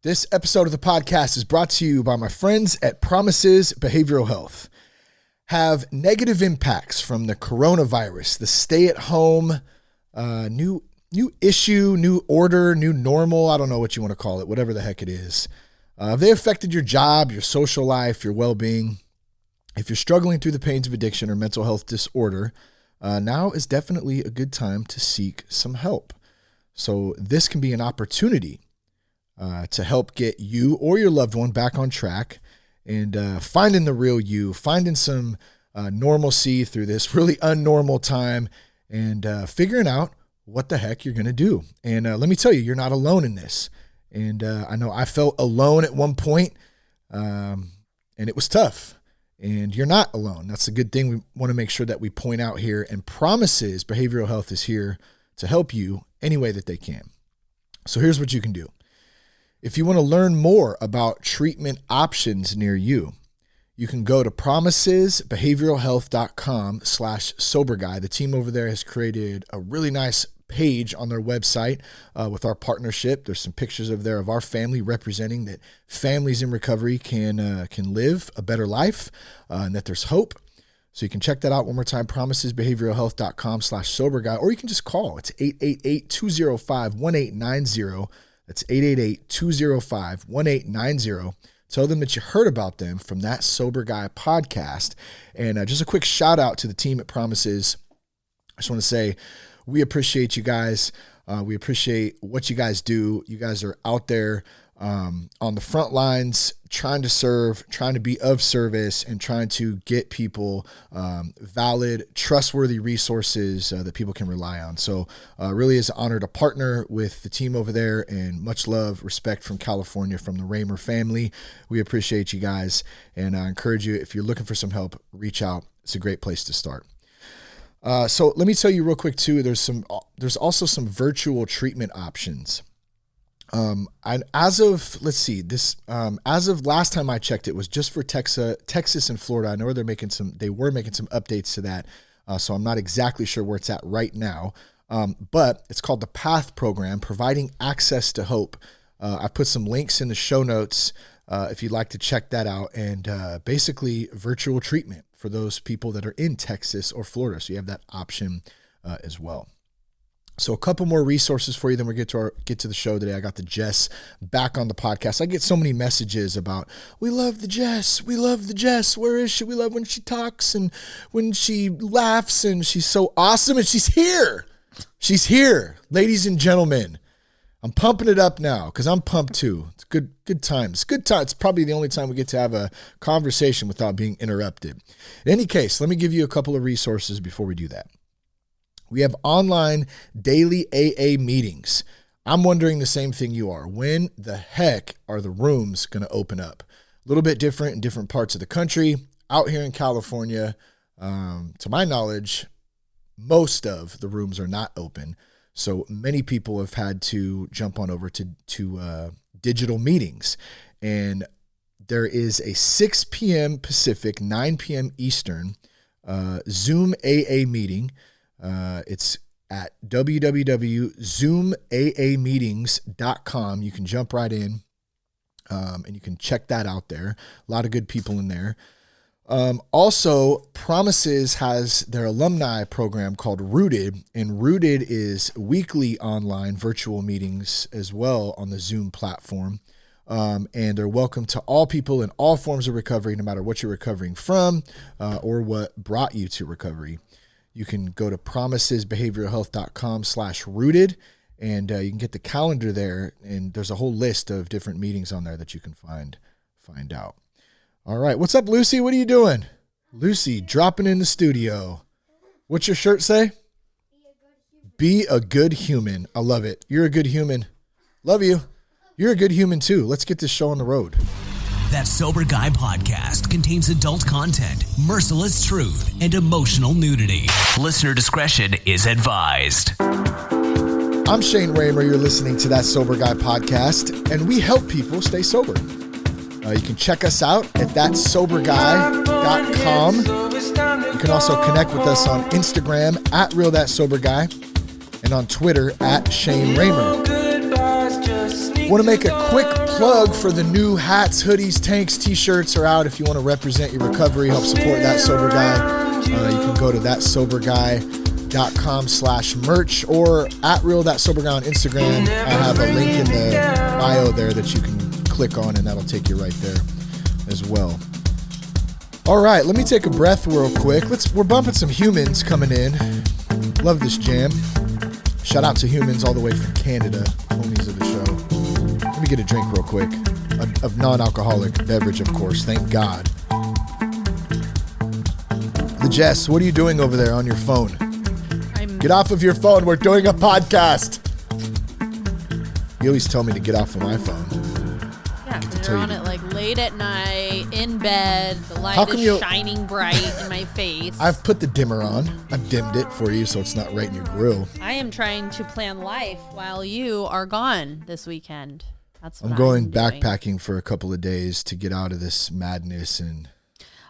This episode of the podcast is brought to you by my friends at Promises Behavioral Health. Have negative impacts from the coronavirus, the stay-at-home, new issue, new order, new normal, I don't know what you want to call it, whatever the heck it is. Have they affected your job, your social life, your well-being? If you're struggling through the pains of addiction or mental health disorder, now is definitely a good time to seek some help. So this can be an opportunity to help get you or your loved one back on track and finding the real you, finding some normalcy through this really unnormal time and figuring out what the heck you're going to do. And let me tell you, you're not alone in this. And I know I felt alone at one point, and it was tough. And you're not alone. That's a good thing we want to make sure that we point out here. And Promises Behavioral Health is here to help you any way that they can. So here's what you can do. If you want to learn more about treatment options near you, you can go to promisesbehavioralhealth.com/soberguy. The team over there has created a really nice page on their website with our partnership. There's some pictures of our family representing that families in recovery can live a better life and that there's hope. So you can check that out one more time, promisesbehavioralhealth.com/soberguy, or you can just call. It's 888-205-1890. That's 888-205-1890. Tell them that you heard about them from that Sober Guy podcast. And just a quick shout out to the team at Promises. I just want to say, we appreciate you guys. We appreciate what you guys do. You guys are out there on the front lines, trying to serve, trying to be of service, and trying to get people valid, trustworthy resources that people can rely on. So really is an honor to partner with the team over there, and much love, respect from California, from the Raymer family. We appreciate you guys, and I encourage you, if you're looking for some help, reach out. It's a great place to start. So let me tell you real quick too, there's also some virtual treatment options. And as of last time I checked, it was just for Texas and Florida. I know they were making some updates to that. So I'm not exactly sure where it's at right now. But it's called the PATH program, Providing Access to Hope. I put some links in the show notes, if you'd like to check that out, and, basically virtual treatment for those people that are in Texas or Florida. So you have that option as well. So a couple more resources for you, then we get to the show today. I got the Jess back on the podcast. I get so many messages about, we love the Jess. We love the Jess. Where is she? We love when she talks and when she laughs, and she's so awesome, and she's here. She's here, ladies and gentlemen. I'm pumping it up now because I'm pumped too. It's good times. Good time. It's probably the only time we get to have a conversation without being interrupted. In any case, let me give you a couple of resources before we do that. We have online daily AA meetings. I'm wondering the same thing you are. When the heck are the rooms going to open up? A little bit different in different parts of the country. Out here in California, to my knowledge, most of the rooms are not open. So many people have had to jump on over to digital meetings. And there is a 6 p.m. Pacific, 9 p.m. Eastern Zoom AA meeting. It's at www.zoomaameetings.com. You can jump right in and you can check that out there. A lot of good people in there. Also, Promises has their alumni program called Rooted, and Rooted is weekly online virtual meetings as well on the Zoom platform. And they're welcome to all people in all forms of recovery, no matter what you're recovering from or what brought you to recovery. You can go to promisesbehavioralhealth.com/rooted, and you can get the calendar there, and there's a whole list of different meetings on there that you can find out. All right. What's up, Lucy? What are you doing? Lucy dropping in the studio. What's your shirt say? Be a good human. I love it. You're a good human. Love you. You're a good human too. Let's get this show on the road. That Sober Guy podcast contains adult content, merciless truth, and emotional nudity. Listener discretion is advised. I'm Shane Raymer. You're listening to That Sober Guy podcast, and we help people stay sober. You can check us out at thatsoberguy.com. You can also connect with us on Instagram at RealThatSoberGuy and on Twitter at Shane Raymer. Want to make a quick plug for the new hats, hoodies, tanks, t-shirts are out. If you want to represent your recovery, help support That Sober Guy, you can go to thatsoberguy.com/merch or @real.soberguy on Instagram. I have a link in the bio there that you can click on, and that'll take you right there as well. All right, let me take a breath real quick. We're bumping some Humans coming in. Love this jam. Shout out to Humans all the way from Canada, homies of the show. Let me get a drink real quick of non-alcoholic beverage, of course. Thank God. The Jess, what are you doing over there on your phone? Get off of your phone. We're doing a podcast. You always tell me to get off of my phone. Yeah, you're on it like late at night, in bed. The light is shining bright in my face. I've put the dimmer on. I've dimmed it for you so it's not right in your grill. I am trying to plan life while you are gone this weekend. That's what I'm going backpacking for a couple of days to get out of this madness and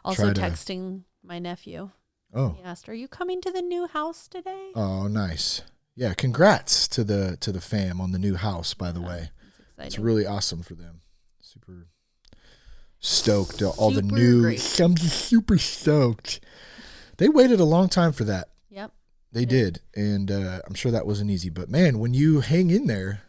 also texting my nephew. Oh. He asked, "Are you coming to the new house today?" Oh, nice. Yeah, congrats to the fam on the new house, by the way. It's really awesome for them. Super stoked. All the new. I'm just super stoked. They waited a long time for that. Yep. They did. And I'm sure that wasn't easy. But man, when you hang in there,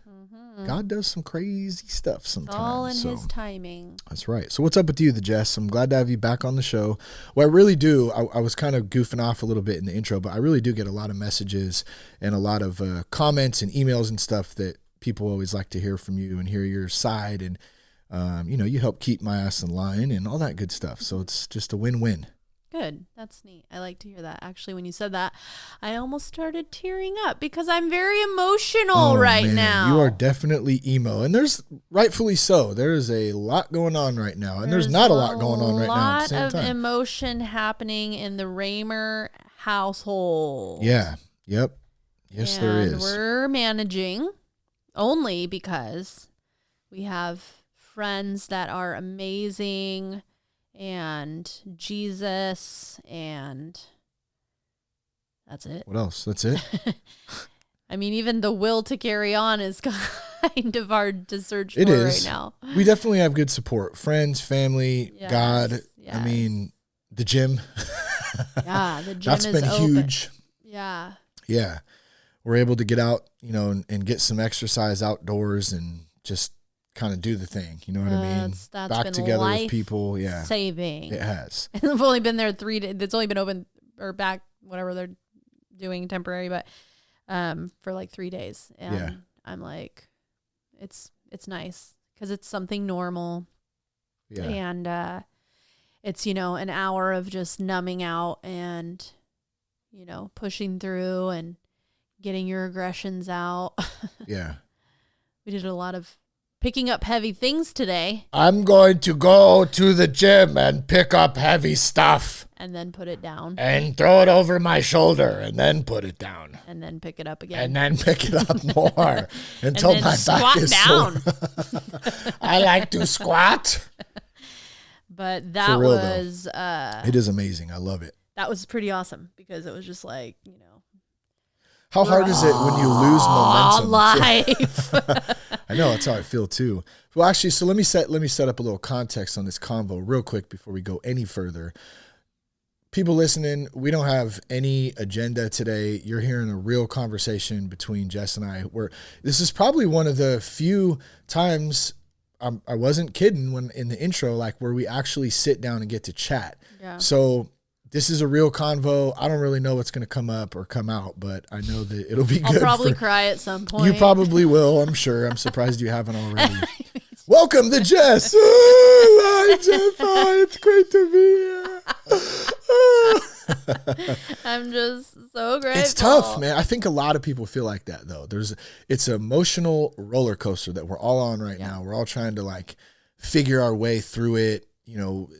God does some crazy stuff sometimes. It's all in his timing. That's right. So what's up with you, the Jess? I'm glad to have you back on the show. Well, I really do. I was kind of goofing off a little bit in the intro, but I really do get a lot of messages and a lot of comments and emails and stuff that people always like to hear from you and hear your side. And, you help keep my ass in line and all that good stuff. So it's just a win-win. Good. That's neat. I like to hear that. Actually, when you said that, I almost started tearing up because I'm very emotional now. You are definitely emo. And there's rightfully so. There is a lot going on right now. And there's not a lot going on right now at the same time. A lot of emotion happening in the Raymer household. Yeah. Yep. Yes, there is. We're managing only because we have friends that are amazing and Jesus, and that's it. What else? That's it? I mean, even the will to carry on is kind of hard to search for right now. We definitely have good support. Friends, family, yes, God. Yes. I mean, the gym. Yeah, the gym That's is been open. huge. Yeah. Yeah. We're able to get out, and get some exercise outdoors and just kind of do the thing. You know what I mean? That's back been together with people. Yeah. Saving. It has. I've only been there 3 days. It's only been open or back, whatever they're doing temporary, but for like 3 days. And I'm like, it's nice because it's something normal. Yeah. And it's, an hour of just numbing out and, pushing through and getting your aggressions out. Yeah. We did a lot of picking up heavy things today. I'm going to go to the gym and pick up heavy stuff. And then put it down. And throw it over my shoulder and then put it down. And then pick it up again. And then pick it up more until my back is down. sore. I like to squat. But that was... it is amazing. I love it. That was pretty awesome because it was just like, How hard is it when you lose momentum? Life. I know, that's how I feel too. Well, actually, so let me set up a little context on this convo real quick before we go any further. People listening, we don't have any agenda today. You're hearing a real conversation between Jess and I. This is probably one of the few times I wasn't kidding when in the intro, like where we actually sit down and get to chat. Yeah. So this is a real convo. I don't really know what's going to come up or come out, but I know that it'll be good. I'll probably cry at some point. You probably will, I'm sure. I'm surprised you haven't already. Welcome to Jess. Oh, hi, Jeff. Hi, it's great to be here. I'm just so grateful. It's tough, man. I think a lot of people feel like that, though. It's an emotional roller coaster that we're all on right now. We're all trying to figure our way through it.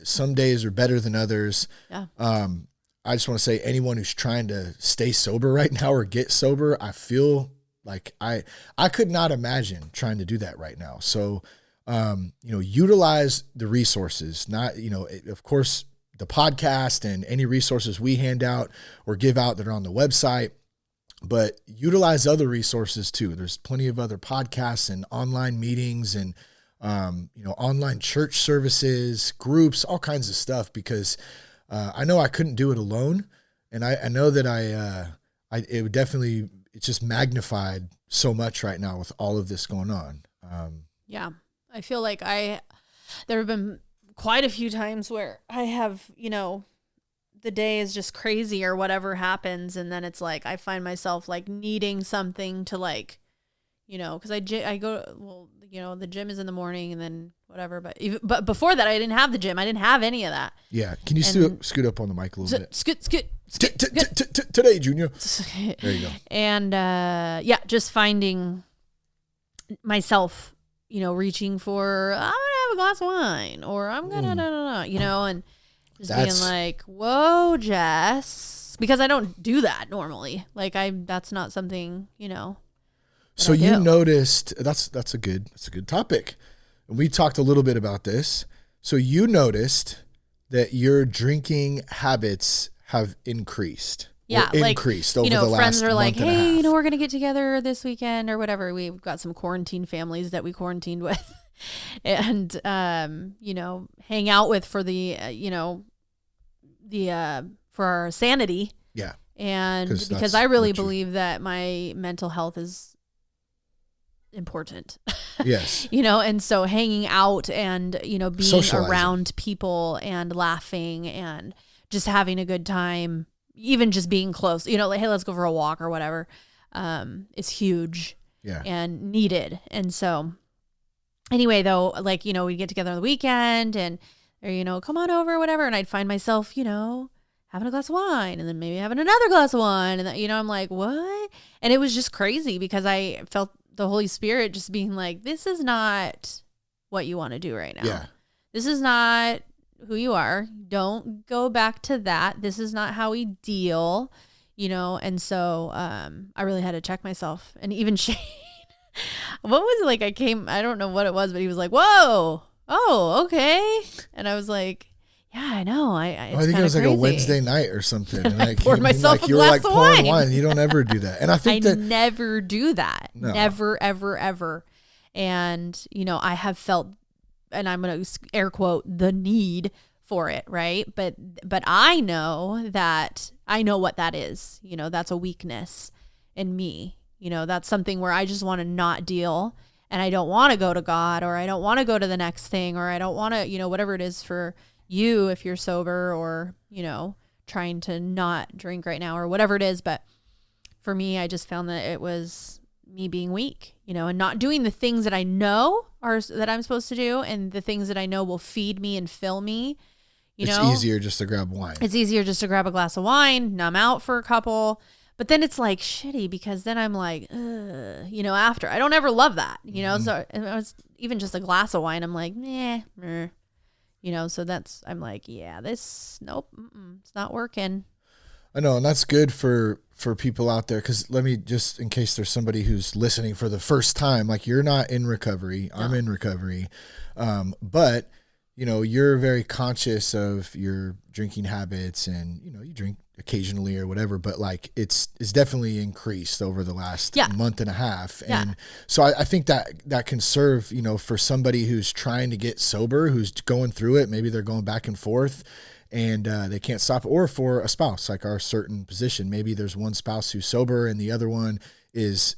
Some days are better than others. Yeah. I just want to say anyone who's trying to stay sober right now or get sober, I feel like I could not imagine trying to do that right now. So, utilize the resources, not, of course, the podcast and any resources we hand out or give out that are on the website. but utilize other resources too. There's plenty of other podcasts and online meetings and, online church services, groups, all kinds of stuff, because I know I couldn't do it alone. And I know that it would definitely, it's just magnified so much right now with all of this going on. Yeah. I feel like there have been quite a few times where I have, the day is just crazy or whatever happens. And then it's like, I find myself like needing something to like, cause I go, the gym is in the morning and then whatever, but before that I didn't have the gym. I didn't have any of that. Yeah. Can you scoot up on the mic a little bit? Scoot. Today, Junior. There you go. And, just finding myself, reaching for, I'm going to have a glass of wine, or I'm going to, and just being like, whoa, Jess, because I don't do that normally. Like that's not something, So you noticed, that's a good topic. And we talked a little bit about this. So you noticed that your drinking habits have increased. Yeah, increased over the last friends are like, hey, month we're going to get together this weekend or whatever. We've got some quarantine families that we quarantined with and, hang out with for the, for our sanity. Yeah. And because I really believe that my mental health is important. Yes. And so hanging out and, being around people and laughing and just having a good time, even just being close, like, hey, let's go for a walk or whatever, is huge. Yeah. And needed. And so anyway, though, like, we'd get together on the weekend and, or, come on over or whatever. And I'd find myself, having a glass of wine and then maybe having another glass of wine. And, I'm like, what? And it was just crazy because I felt the Holy Spirit just being like, this is not what you want to do right now. Yeah. This is not who you are. Don't go back to that. This is not how we deal, And so I really had to check myself. And even Shane, what was it like? I don't know what it was, but he was like, whoa, oh, okay. And I was like, yeah, I know. I think it was like a Wednesday night or something. And I poured myself a glass of pouring wine. You don't ever do that. And I think I never do that. No. Never, ever, ever. And, I have felt, and I'm going to air quote, the need for it, right? But I know what that is. That's a weakness in me. That's something where I just want to not deal, and I don't want to go to God, or I don't want to go to the next thing, or I don't want to, whatever it is for you if you're sober or, trying to not drink right now or whatever it is. But for me, I just found that it was me being weak, and not doing the things that I know that I'm supposed to do, and the things that I know will feed me and fill me. It's easier just to grab wine. It's easier just to grab a glass of wine, numb out for a couple. But then it's like shitty because then I'm like, after. I don't ever love that, Mm-hmm. So it was even just a glass of wine. I'm like, so I'm like, yeah, nope, it's not working. I know. And that's good for people out there. Because let me just, in case there's somebody who's listening for the first time, like you're not in recovery. No. I'm in recovery. But you're very conscious of your drinking habits and, you drink occasionally or whatever, but like it's definitely increased over the last month and a half. Yeah. And so I think that can serve, for somebody who's trying to get sober, who's going through it, maybe they're going back and forth and they can't stop, or for a spouse, like our certain position, maybe there's one spouse who's sober and the other one is,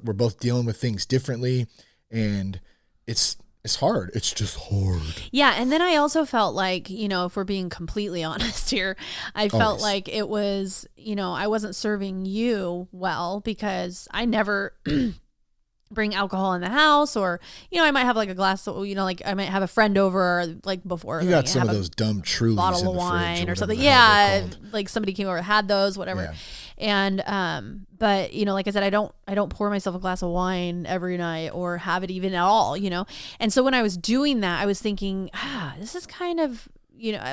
we're both dealing with things differently, and it's hard. It's just hard. Yeah. And then I also felt like, if we're being completely honest here, I felt like it was, I wasn't serving you well because I never bring alcohol in the house, or, I might have like a glass of, like I might have a friend over like before. You got some of those dumb Trulies bottle of wine or something. Yeah. Like somebody came over, had those, whatever. Yeah. And, but like I said, I don't pour myself a glass of wine every night or have it even at all, And so when I was doing that, I was thinking, this is kind of,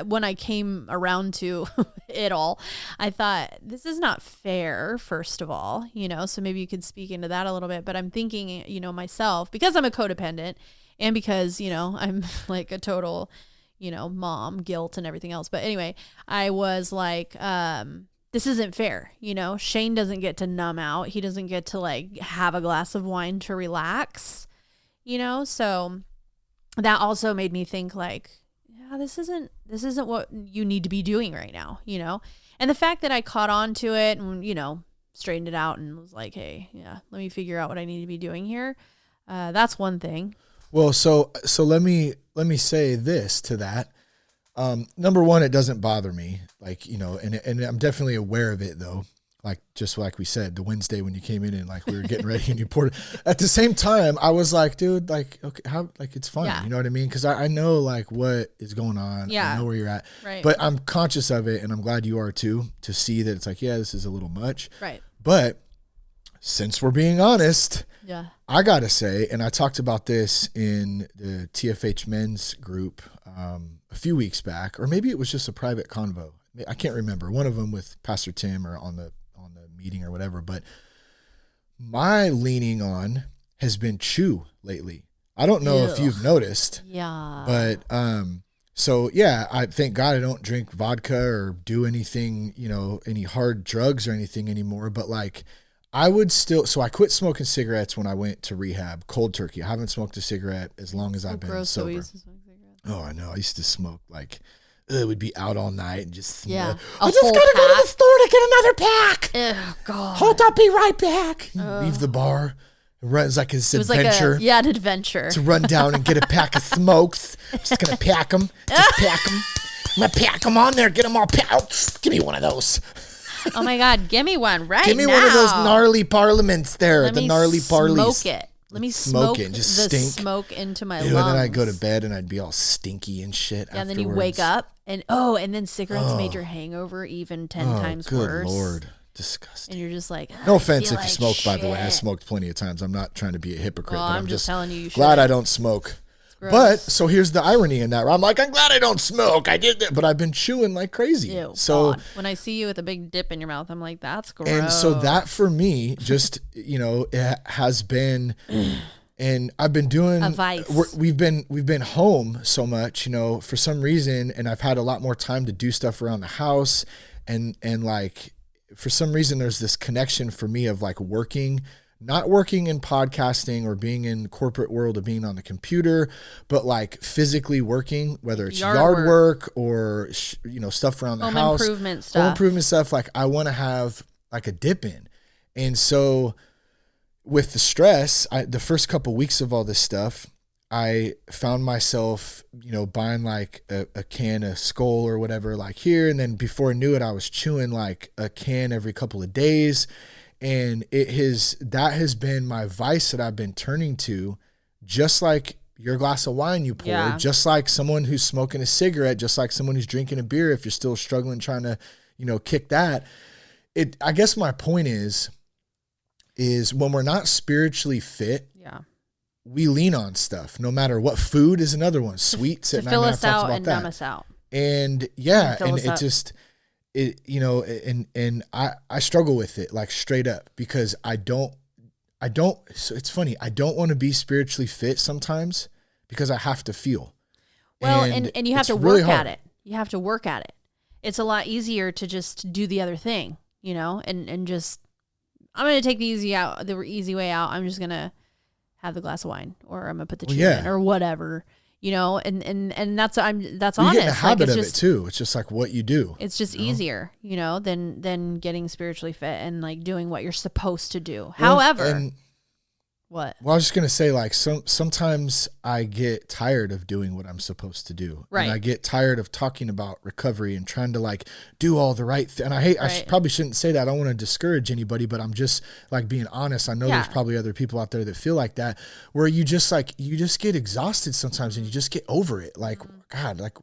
when I came around to it all, I thought this is not fair, first of all, so maybe you could speak into that a little bit, but I'm thinking, myself, because I'm a codependent and because, I'm like a total, mom guilt and everything else. But anyway, I was like, this isn't fair. You know, Shane doesn't get to numb out. He doesn't get to like have a glass of wine to relax, you know? So that also made me think like, yeah, this isn't what you need to be doing right now, you know? And the fact that I caught on to it and, you know, straightened it out and was like, hey, yeah, let me figure out what I need to be doing here. That's one thing. Well, so let me say this to that. Number one, it doesn't bother me, like, you know, and I'm definitely aware of it though. Like, just like we said, the Wednesday when you came in and like we were getting ready and you poured it. At the same time, I was like, dude, like, okay, how, like, it's fine. Yeah. You know what I mean? Cause I know like what is going on. Yeah. I know where you're at, Right. but I'm conscious of it. And I'm glad you are too, to see that it's like, yeah, this is a little much. Right. But since we're being honest, Yeah. I got to say, and I talked about this in the TFH men's group a few weeks back, or maybe it was just a private convo. I can't remember. One of them with Pastor Tim or on the meeting or whatever. But my leaning on has been chew lately. I don't know if you've noticed. Yeah. But so yeah, I thank God I don't drink vodka or do anything, you know, any hard drugs or anything anymore. But like, I would still, so I quit smoking cigarettes when I went to rehab, cold turkey. I haven't smoked a cigarette as long as I've been sober. Oh, I know. I used to smoke like, it would be out all night and just, yeah. I just gotta go to the store to get another pack. Oh, God. Hold up, be right back. Leave the bar. It's like this adventure. Like an adventure. To run down and get a pack of smokes. I'm just gonna pack them. Just pack them. I'm gonna pack them on there. Get them all packed. Give me one of those. Oh my God, give me one right now. Give me one of those gnarly parliaments there. Let the me gnarly parleys. Smoke it. Let me smoke it and just the stink. smoke into my Ew, lungs. And then I'd go to bed and I'd be all stinky and shit. Yeah, and then you wake up and then cigarettes made your hangover even 10 times worse. Good Lord. Disgusting. And you're just like, no offense if like you smoke, shit. by the way. I smoked plenty of times. I'm not trying to be a hypocrite, Well, but I'm just telling you glad shouldn't. I don't smoke. But so here's the irony in that. I'm like, I'm glad I don't smoke. I did that, but I've been chewing like crazy. Ew, so God. When I see you with a big dip in your mouth, I'm like, that's gross. And so that for me, just, you know, it has been, and I've been doing a vice. We've been home so much, you know, for some reason, and I've had a lot more time to do stuff around the house, and like for some reason there's this connection for me of like not working in podcasting or being in corporate world of being on the computer, but like physically working, whether it's yard work or, you know, stuff around the house, home improvement stuff. Like I want to have like a dip in. And so with the stress, the first couple weeks of all this stuff, I found myself, you know, buying like a can of Skull or whatever, like here. And then before I knew it, I was chewing like a can every couple of days. And that has been my vice that I've been turning to, just like your glass of wine you pour, just like someone who's smoking a cigarette, just like someone who's drinking a beer. If you're still struggling trying to, you know, kick that, I guess my point is when we're not spiritually fit, we lean on stuff. No matter what, food is another one. Sweets to fill us out and numb us out. And you know, and I struggle with it like straight up because I don't, so it's funny. I don't want to be spiritually fit sometimes because I have to feel. Well, and you have to work at it. You have to work at it. It's a lot easier to just do the other thing, you know, and just, I'm going to take the easy way out. I'm just going to have the glass of wine, or I'm going to put the chew in, or whatever. You know, and that's honest. You get in the habit of it too. It's just like what you do. It's just easier, you know, than getting spiritually fit and like doing what you're supposed to do. Well, however, what? Well, I was just gonna say, like, sometimes I get tired of doing what I'm supposed to do, right? And I get tired of talking about recovery and trying to like do all the right thing. And I probably shouldn't say that. I don't want to discourage anybody, but I'm just like being honest. I know there's probably other people out there that feel like that, where you just get exhausted sometimes, and you just get over it. Like, God, like,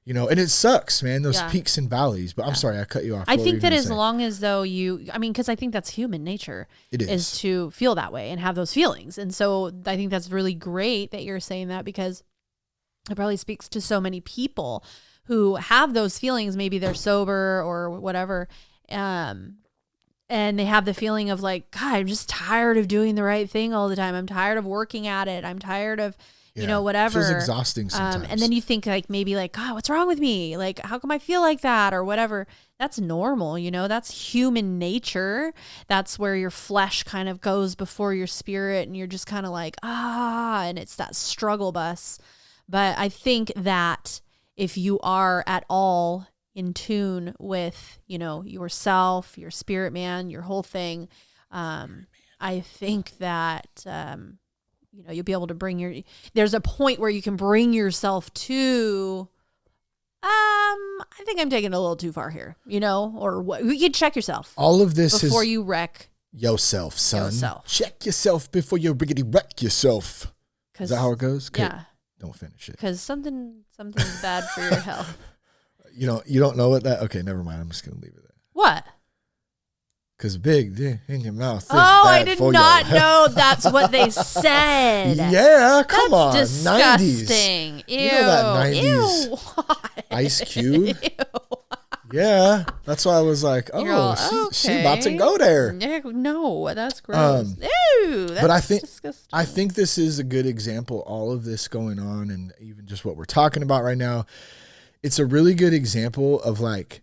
you know, and it sucks, man, those peaks and valleys. But I'm sorry, I cut you off. I think that as long as though because I think that's human nature. It is to feel that way and have those feelings. And so I think that's really great that you're saying that, because it probably speaks to so many people who have those feelings. Maybe they're sober or whatever. And they have the feeling of like, God, I'm just tired of doing the right thing all the time. I'm tired of working at it. I'm tired of, you know, whatever. It feels exhausting sometimes. And then you think like, maybe like, God, what's wrong with me? Like, how come I feel like that or whatever? That's normal. You know, that's human nature. That's where your flesh kind of goes before your spirit and you're just kind of like, and it's that struggle bus. But I think that if you are at all in tune with, you know, yourself, your spirit man, your whole thing, I think that, you know, you'll be able to there's a point where you can bring yourself to, I think I'm taking it a little too far here, you know, or what, you can check yourself. All of this before you wreck yourself, son. Check yourself before you riggedy wreck yourself. Is that how it goes? Yeah. Don't finish it. Because something's bad for your health. You don't know what that, okay, never mind. I'm just going to leave it there. What? Because big dick in your mouth. I did not know that's what they said. Yeah, come on. Disgusting. 90s. Ew. You know that 90s Ew. Ice Cube? Ew. Yeah, that's why I was like, she about to go there. No, that's gross. Ew, that's but I think disgusting. I think this is a good example, all of this going on and even just what we're talking about right now. It's a really good example of like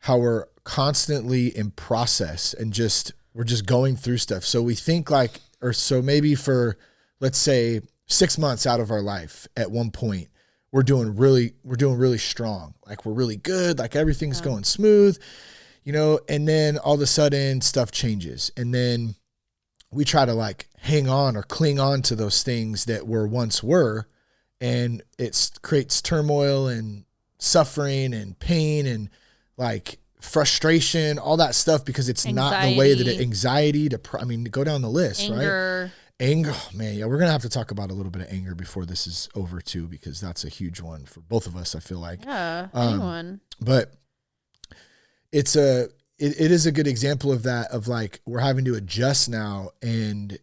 how we're constantly in process and we're just going through stuff. So we think like, or so maybe for, let's say 6 months out of our life at one point, we're doing really strong. Like we're really good. Like everything's going smooth, you know, and then all of a sudden stuff changes. And then we try to like hang on or cling on to those things that once were. And it creates turmoil and suffering and pain and like frustration, all that stuff, because it's not the way that anxiety, go down the list, anger. Right? Anger, man, yeah, we're going to have to talk about a little bit of anger before this is over too, because that's a huge one for both of us, I feel like. Yeah, anyone. But it is a good example of that, of like, we're having to adjust now, and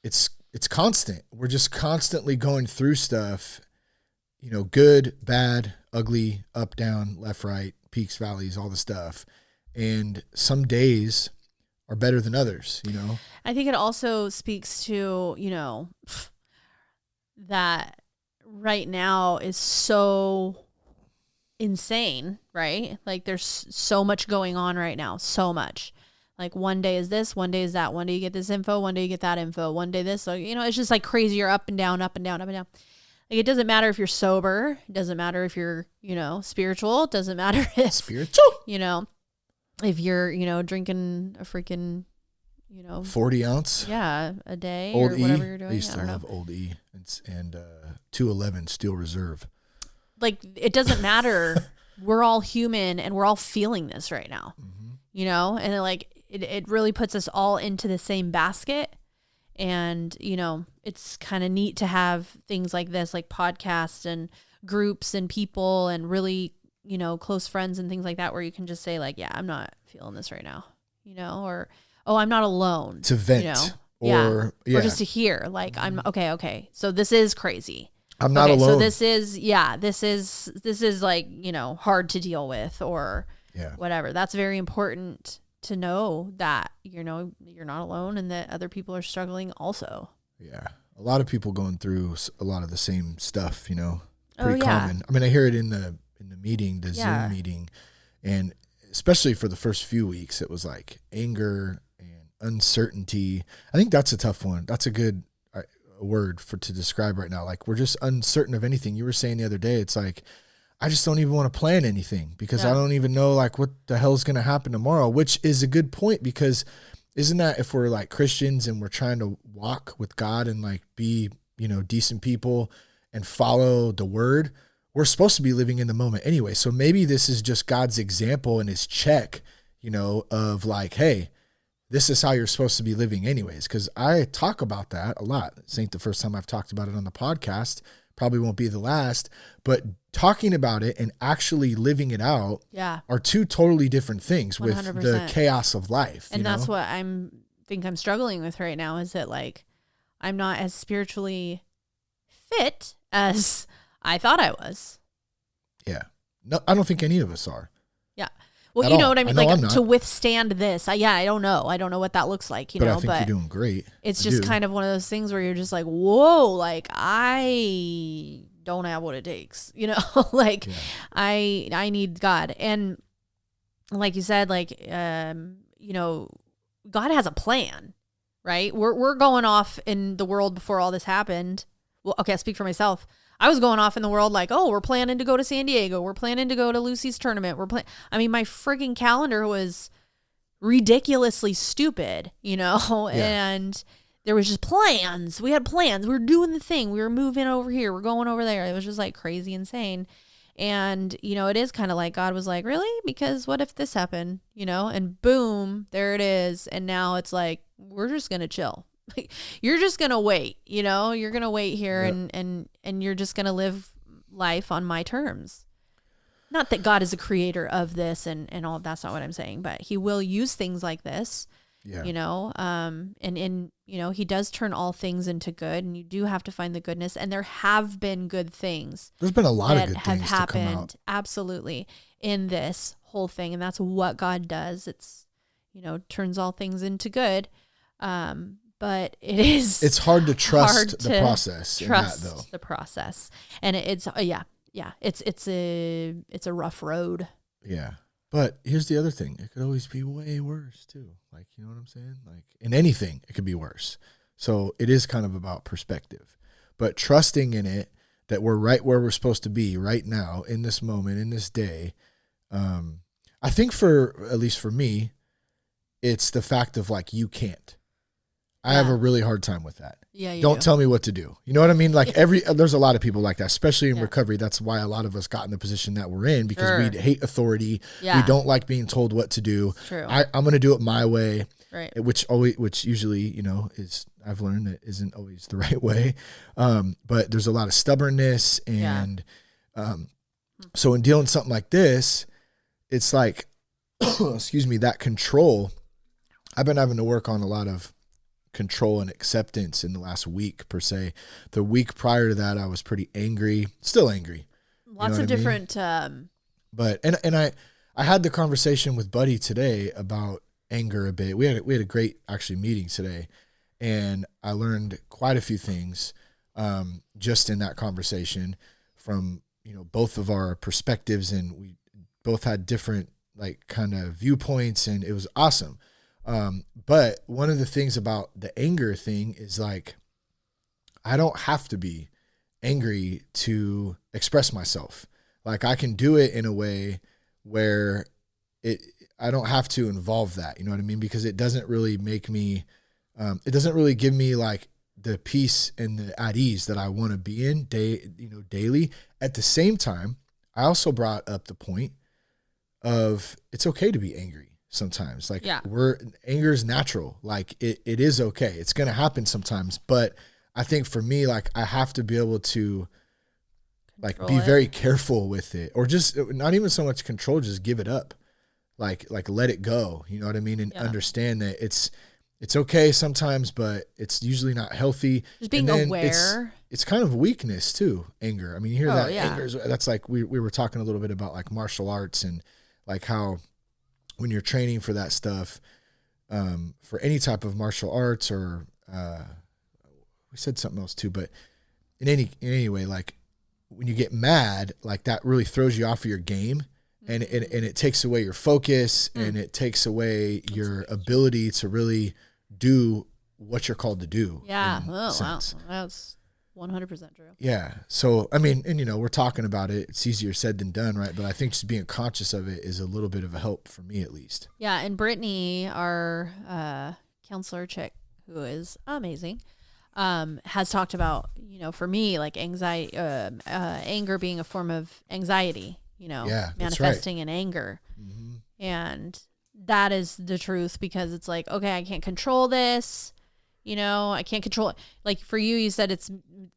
it's constant. We're just constantly going through stuff, you know, good, bad, ugly, up, down, left, right, peaks, valleys, all the stuff. And some days are better than others, you know? I think it also speaks to, you know, that right now is so insane, right? Like there's so much going on right now, so much. Like one day is this, one day is that, one day you get this info, one day you get that info, one day this. So, you know, it's just like crazy. You're up and down, up and down, up and down. Like it doesn't matter if you're sober. It doesn't matter if you're, you know, spiritual. It doesn't matter if, spiritual, you know, if you're, you know, drinking a freaking, you know, 40 ounce. Yeah. A day Old or whatever E. you're doing. I used to love Old E and 211 Steel Reserve. Like it doesn't matter. We're all human and we're all feeling this right now, you know, and it really puts us all into the same basket. And, you know, it's kind of neat to have things like this, like podcasts and groups and people and really, you know, close friends and things like that, where you can just say like, yeah, I'm not feeling this right now, you know, or, oh, I'm not alone. To vent. You know? Or just to hear like, I'm okay. So this is crazy. I'm not alone. So this is like, you know, hard to deal with or whatever. That's very important to know that, you know, you're not alone and that other people are struggling also. Yeah. A lot of people going through a lot of the same stuff, you know, pretty common. I mean, I hear it in the meeting, the Zoom meeting, and especially for the first few weeks, it was like anger and uncertainty. I think that's a tough one. That's a good word to describe right now. Like we're just uncertain of anything. You were saying the other day, it's like, I just don't even want to plan anything because I don't even know like what the hell is going to happen tomorrow, which is a good point, because isn't that if we're like Christians and we're trying to walk with God and like be, you know, decent people and follow the word, we're supposed to be living in the moment anyway. So maybe this is just God's example and his check, you know, of like, hey, this is how you're supposed to be living anyways. Cause I talk about that a lot. This ain't the first time I've talked about it on the podcast. Probably won't be the last, but talking about it and actually living it out are two totally different things 100%. With the chaos of life. And that's what I'm struggling with right now, is that like, I'm not as spiritually fit as I thought I was. Yeah. No, I don't think any of us are. Yeah. Well, you know what I mean? I know Like to withstand this. I don't know. I don't know what that looks like, but I think you're doing great. It's just kind of one of those things where you're just like, whoa, like I don't have what it takes, like I need God. And like you said, like, God has a plan, right? We're going off in the world before all this happened. Well, okay, I speak for myself. I was going off in the world like, oh, we're planning to go to San Diego. We're planning to go to Lucy's tournament. My freaking calendar was ridiculously stupid, and there was just plans. We had plans. We were doing the thing. We were moving over here. We're going over there. It was just like crazy insane. And, it is kind of like God was like, really? Because what if this happened, and boom, there it is. And now it's like, we're just going to chill. Like, you're just going to wait, you're going to wait here and you're just going to live life on my terms. Not that God is the creator of this and all, that's not what I'm saying, but he will use things like this, and he does turn all things into good, and you do have to find the goodness. And there have been good things. There's been a lot of good have things happened, to come out. absolutely, in this whole thing. And that's what God does. It's, turns all things into good. But it's hard to trust the process. Trust in that, though. The process, and it's it's a rough road. Yeah, but here's the other thing: it could always be way worse too. Like, you know what I'm saying? Like in anything, it could be worse. So it is kind of about perspective, but trusting in it that we're right where we're supposed to be right now in this moment, in this day. I think at least for me, it's the fact of like you can't. I have a really hard time with that. Yeah, Don't tell me what to do. You know what I mean? Like there's a lot of people like that, especially in recovery. That's why a lot of us got in the position that we're in, because we hate authority. Yeah. We don't like being told what to do. True. I'm going to do it my way, right? Which usually, is, I've learned that isn't always the right way. But there's a lot of stubbornness and, so in dealing with something like this, it's like, excuse me, that control. I've been having to work on a lot of control and acceptance in the last week per se. The week prior to that, I was pretty angry, still angry. Lots of different. But I had the conversation with Buddy today about anger a bit. We had a great actually meeting today, and I learned quite a few things just in that conversation from both of our perspectives, and we both had different like kind of viewpoints, and it was awesome. But one of the things about the anger thing is like, I don't have to be angry to express myself. Like I can do it in a way where I don't have to involve that, you know what I mean? Because it doesn't really make me, it doesn't really give me like the peace and the at ease that I want to be in daily. At the same time, I also brought up the point of it's okay to be angry. Sometimes like anger is natural. Like it is okay. It's going to happen sometimes. But I think for me, like I have to be able to like be very careful with it, or just not even so much control, just give it up. Like let it go. You know what I mean? And understand that it's okay sometimes, but it's usually not healthy. Just being aware. It's kind of weakness too. Anger. I mean, you hear that anger. That's like, we were talking a little bit about like martial arts and like how, when you're training for that stuff, for any type of martial arts, or we said something else too, but in any way, like when you get mad, like that really throws you off of your game, and it takes away your focus, and it takes away your ability to really do what you're called to do. Yeah. Oh, wow. That's 100% true. Yeah. So, I mean, and we're talking about it. It's easier said than done, right? But I think just being conscious of it is a little bit of a help for me, at least. Yeah. And Brittany, our counselor chick, who is amazing, has talked about, for me, like anxiety, anger being a form of anxiety, manifesting in anger. Mm-hmm. And that is the truth, because it's like, okay, I can't control this. I can't control it. Like for you, you said it's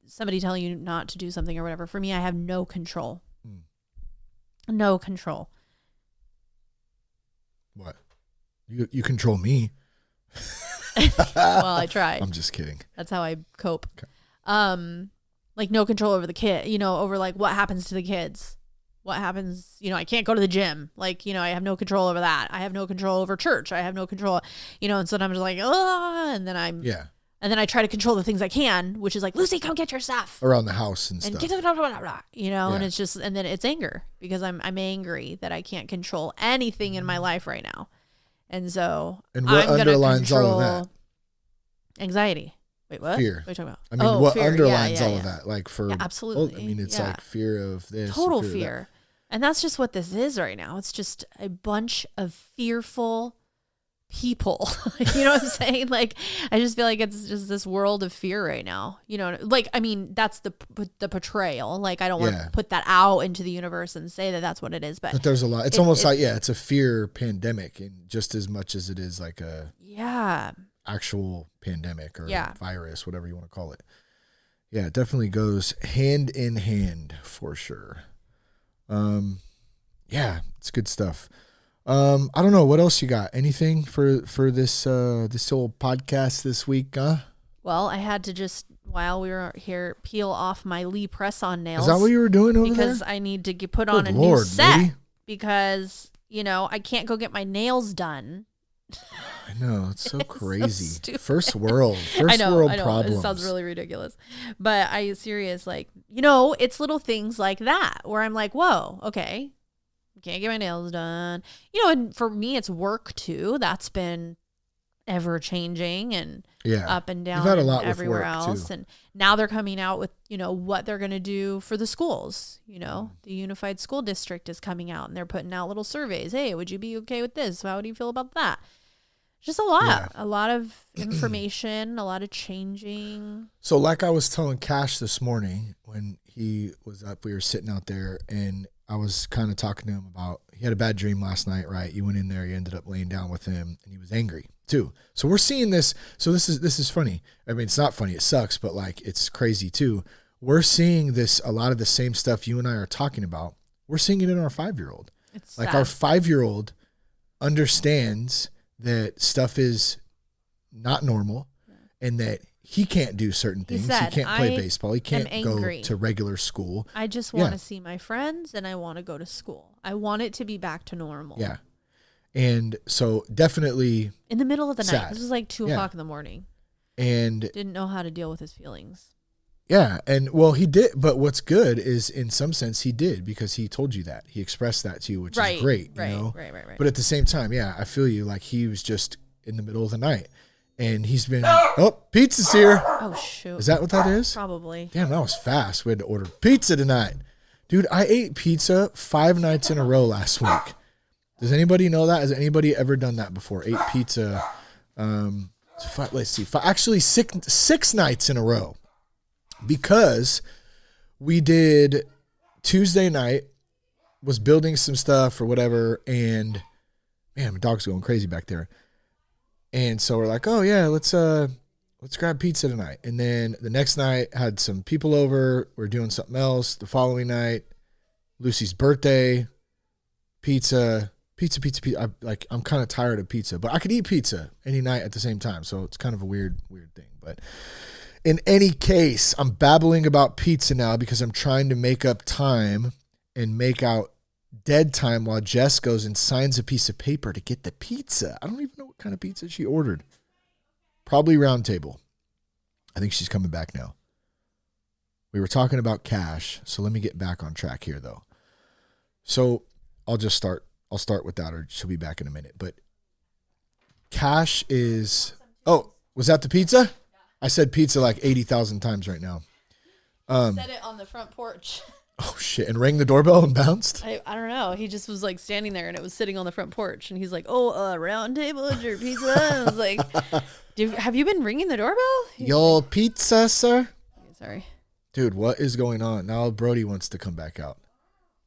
somebody telling you not to do something or whatever. For me, I have no control. No control. What? You control me. Well, I try. I'm just kidding. That's how I cope. Okay. Like no control over the kid, over like what happens to the kids. what happens, I can't go to the gym. Like, I have no control over that. I have no control over church. I have no control, and so I'm just like, and then and then I try to control the things I can, which is like, Lucy, come get your stuff around the house and stuff. And it's just, and then it's anger because I'm angry that I can't control anything in my life right now. And so and what I'm underlines all of that? Anxiety. Wait, what? Fear. What are you talking about? I mean, what fear. underlines all of that? Like absolutely. I mean, it's like fear of this. Total fear. fear. And that's just what this is right now. It's just a bunch of fearful people. You know what I'm saying? Like, I just feel like it's just this world of fear right now. Like, I mean, that's the portrayal. Like, I don't want to put that out into the universe and say that that's what it is. But there's a lot. It's almost like, it's a fear pandemic, and just as much as it is like a actual pandemic or virus, whatever you want to call it. Yeah, it definitely goes hand in hand for sure. It's good stuff. I don't know what else you got. Anything for this whole podcast this week, huh? Well, I had to just, while we were here, peel off my Lee press-on nails. Is that what you were doing over there? Because I need to put on a new set. Lady. Because I can't go get my nails done. I know, it's so crazy. So first world problems. It sounds really ridiculous, but I serious, like, it's little things like that where I'm like, whoa, okay, can't get my nails done. And for me, it's work too. That's been ever changing and up and down. You've had a lot everywhere with work else, too. and now they're coming out with what they're going to do for the schools. The Unified School District is coming out and they're putting out little surveys. Hey, would you be okay with this? How do you feel about that? Just a lot of information, a lot of changing. So like I was telling Cash this morning when he was up, we were sitting out there and I was kind of talking to him about, he had a bad dream last night, right? You went in there, you ended up laying down with him and he was angry too. So we're seeing this. So this is funny. I mean, it's not funny. It sucks, but like, it's crazy too. We're seeing this, a lot of the same stuff you and I are talking about. We're seeing it in our 5-year-old. It's like sad. Our 5-year-old understands that stuff is not normal and that he can't do certain things. He can't play baseball. He can't go to regular school. I just want to see my friends and I want to go to school. I want it to be back to normal. Yeah. And so definitely in the middle of the night, this was like 2:00 in the morning, and didn't know how to deal with his feelings. Yeah. And well, he did. But what's good is in some sense he did, because he told you that. He expressed that to you, which is great. Right. But at the same time, I feel you. Like he was just in the middle of the night and he's been, pizza's here. Oh, shoot. Is that what that is? Probably. Damn, that was fast. We had to order pizza tonight. Dude, I ate pizza 5 nights in a row last week. Does anybody know that? Has anybody ever done that before? Ate pizza, let's see, actually 6 nights in a row. Because we did Tuesday night, was building some stuff or whatever, and man, my dog's going crazy back there. And so we're like, oh yeah, let's grab pizza tonight. And then the next night had some people over. We're doing something else. The following night, Lucy's birthday, pizza. I'm kind of tired of pizza, but I could eat pizza any night at the same time. So it's kind of a weird thing, but. In any case, I'm babbling about pizza now because I'm trying to make up time and make out dead time while Jess goes and signs a piece of paper to get the pizza. I don't even know what kind of pizza she ordered. Probably Round Table. I think she's coming back now. We were talking about Cash, so let me get back on track here, though. So I'll start with that, or she'll be back in a minute. But Cash is... Oh, was that the pizza? I said pizza like 80,000 times right now. Said it on the front porch. Oh, shit. And rang the doorbell and bounced? I don't know. He just was like standing there and it was sitting on the front porch. And he's like, Round Table, is your pizza? And I was like, have you been ringing the doorbell? Your pizza, sir? Sorry. Dude, what is going on? Now Brody wants to come back out.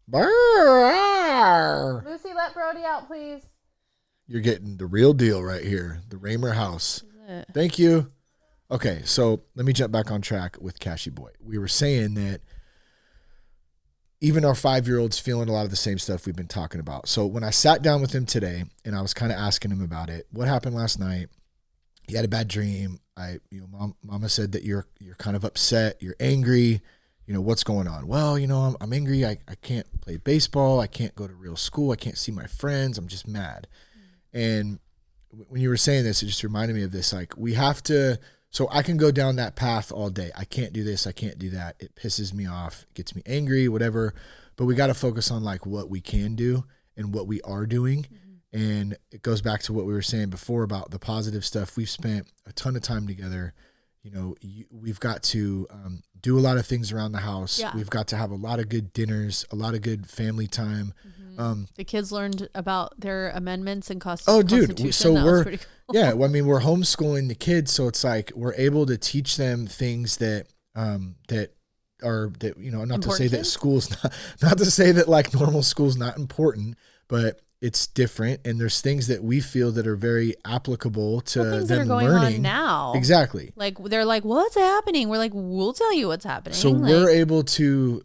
Lucy, let Brody out, please. You're getting the real deal right here. The Raymer house. Thank you. Okay, so let me jump back on track with Cashy Boy. We were saying that even our 5-year-old's feeling a lot of the same stuff we've been talking about. So when I sat down with him today and I was kind of asking him about it, what happened last night? He had a bad dream. Mama said that you're kind of upset, you're angry, what's going on? Well, I'm angry. I can't play baseball. I can't go to real school. I can't see my friends. I'm just mad. And when you were saying this, it just reminded me of this. Like, we have to, so I can go down that path all day. I can't do this. I can't do that. It pisses me off. It gets me angry, whatever. But we got to focus on like what we can do and what we are doing. And it goes back to what we were saying before about the positive stuff. We've spent a ton of time together. We've got to do a lot of things around the house. Yeah. We've got to have a lot of good dinners, a lot of good family time. The kids learned about their amendments and Oh, dude. So we're, cool. Yeah, well, I mean, we're homeschooling the kids. So it's like, we're able to teach them things that not to say that school's not to say that like normal school's not important, but it's different. And there's things that we feel that are very applicable to things them that are going learning on now. Exactly. Like, they're like, what's happening? We're like, we'll tell you what's happening. So we're able to,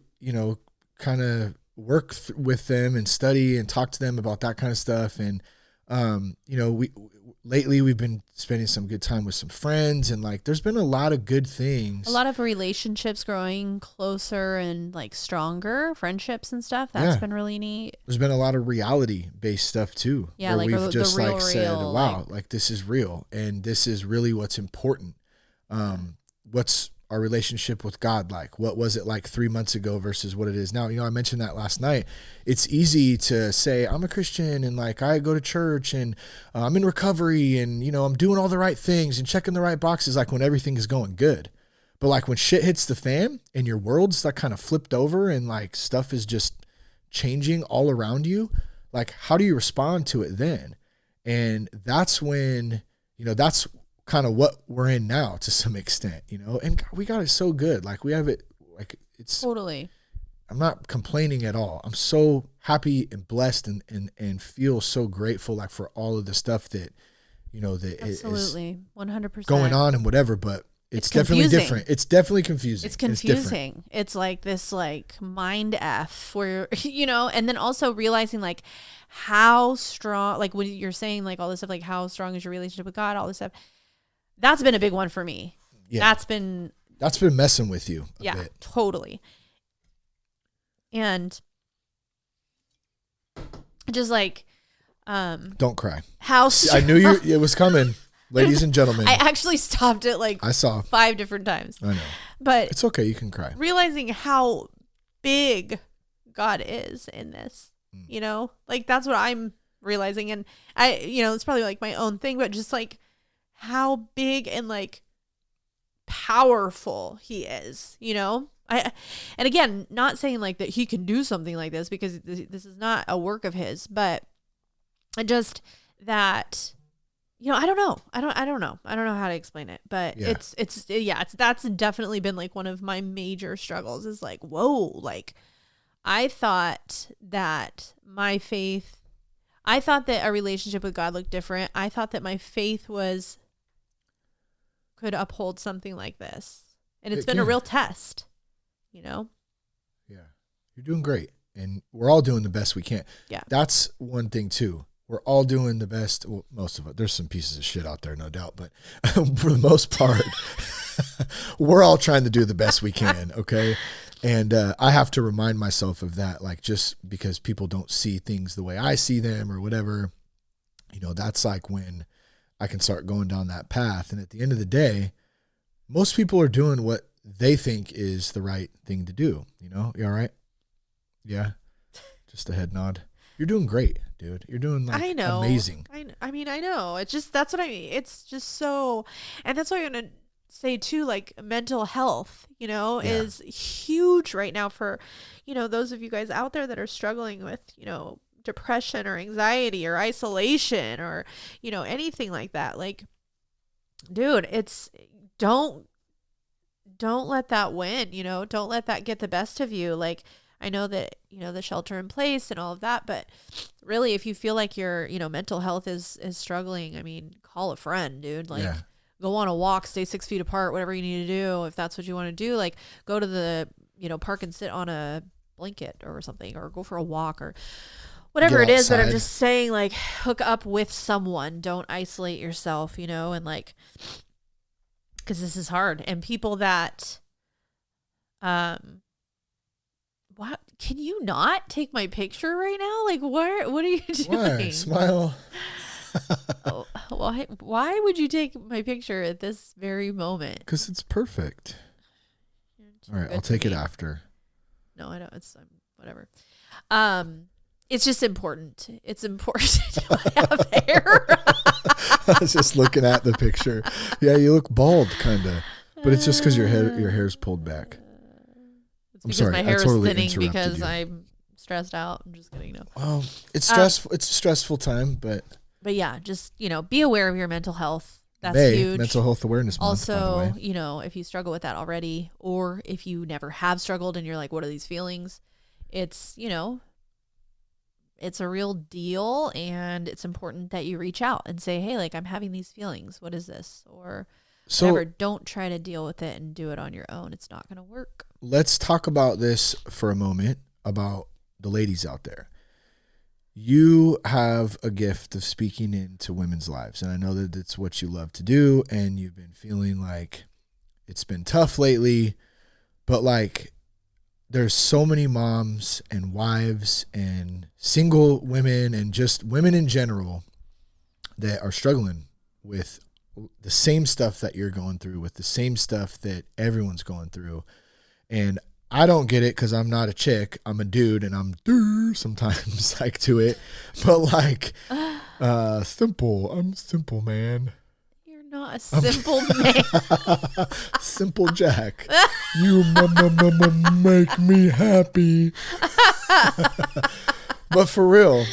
kind of work with them and study and talk to them about that kind of stuff. And, lately we've been spending some good time with some friends, and like, there's been a lot of good things. A lot of relationships growing closer and like stronger friendships and stuff. That's been really neat. There's been a lot of reality based stuff too. Yeah. Where like we've just real, like said, wow, like this is real. And this is really what's important. What's our relationship with God like? What was it like 3 months ago versus what it is now? I mentioned that last night. It's easy to say I'm a Christian and like I go to church and I'm in recovery and I'm doing all the right things and checking the right boxes like when everything is going good. But like when shit hits the fan and your world's like kind of flipped over and like stuff is just changing all around you, like how do you respond to it then? And that's when, that's kind of what we're in now to some extent, and God, we got it so good. Like we have it, like it's totally, I'm not complaining at all. I'm so happy and blessed and feel so grateful, like for all of the stuff that, that absolutely 100% going on and whatever, but it's definitely different. It's definitely confusing. It's confusing. It's like this like mind F where, and then also realizing like how strong, like when you're saying like all this stuff, like how strong is your relationship with God, all this stuff. That's been a big one for me. Yeah. That's been messing with you a bit. Totally. And just like, don't cry. I knew it was coming, ladies and gentlemen. I actually stopped it like I saw 5 different times. I know. But it's okay. You can cry. Realizing how big God is in this, like that's what I'm realizing. And I, it's probably like my own thing, but just like, how big and like powerful he is, and again, not saying like that he can do something like this because this is not a work of his, but just that, I don't know. I don't know how to explain it, but that's definitely been like one of my major struggles is like, whoa, like I thought that a relationship with God looked different. I thought that my faith could uphold something like this. And it's been a real test, Yeah. You're doing great. And we're all doing the best we can. Yeah. That's one thing too. We're all doing the best. Well, most of it. There's some pieces of shit out there, no doubt. But for the most part, we're all trying to do the best we can. Okay. And I have to remind myself of that. Like just because people don't see things the way I see them or whatever, that's like when I can start going down that path. And at the end of the day, most people are doing what they think is the right thing to do. You all right? Yeah. Just a head nod. You're doing great, dude. You're doing like amazing. I mean, I know. It's just, that's what I mean. It's just so, and that's what I'm going to say too, like mental health, is huge right now for, those of you guys out there that are struggling with, depression or anxiety or isolation or anything like that. Like, dude, it's don't let that win, don't let that get the best of you. Like, I know that the shelter in place and all of that, but really if you feel like your mental health is struggling, I mean, call a friend, dude. Like go on a walk, stay 6 feet apart, whatever you need to do. If that's what you want to do, like go to the park and sit on a blanket or something, or go for a walk or whatever it is. But I'm just saying, like, hook up with someone. Don't isolate yourself, and like, because this is hard. And people that what? Can you not take my picture right now? Like, what are you doing? Why? Smile. Oh, why would you take my picture at this very moment? Because it's perfect. All right, I'll take it after. No, I don't. It's whatever. It's just important. It's important to have hair. I was just looking at the picture. Yeah, you look bald, kind of, but it's just because your hair's pulled back. It's because my hair is thinning because I'm stressed out. I'm just kidding. No. Well, it's stressful. It's a stressful time, but yeah, just be aware of your mental health. That's huge. Mental Health Awareness Month. Also, if you struggle with that already, or if you never have struggled and you're like, what are these feelings? It's it's a real deal, and it's important that you reach out and say, hey, like, I'm having these feelings. What is this? Or whatever. Don't try to deal with it and do it on your own. It's not going to work. Let's talk about this for a moment, about the ladies out there. You have a gift of speaking into women's lives, and I know that it's what you love to do, and you've been feeling like it's been tough lately, but like there's so many moms and wives and single women and just women in general that are struggling with the same stuff that you're going through, with the same stuff that everyone's going through. And I don't get it because I'm not a chick. I'm a dude, and I'm sometimes like to it. But like, simple. I'm simple, man. You're not a simple man. Simple Jack. You make me happy. But for real,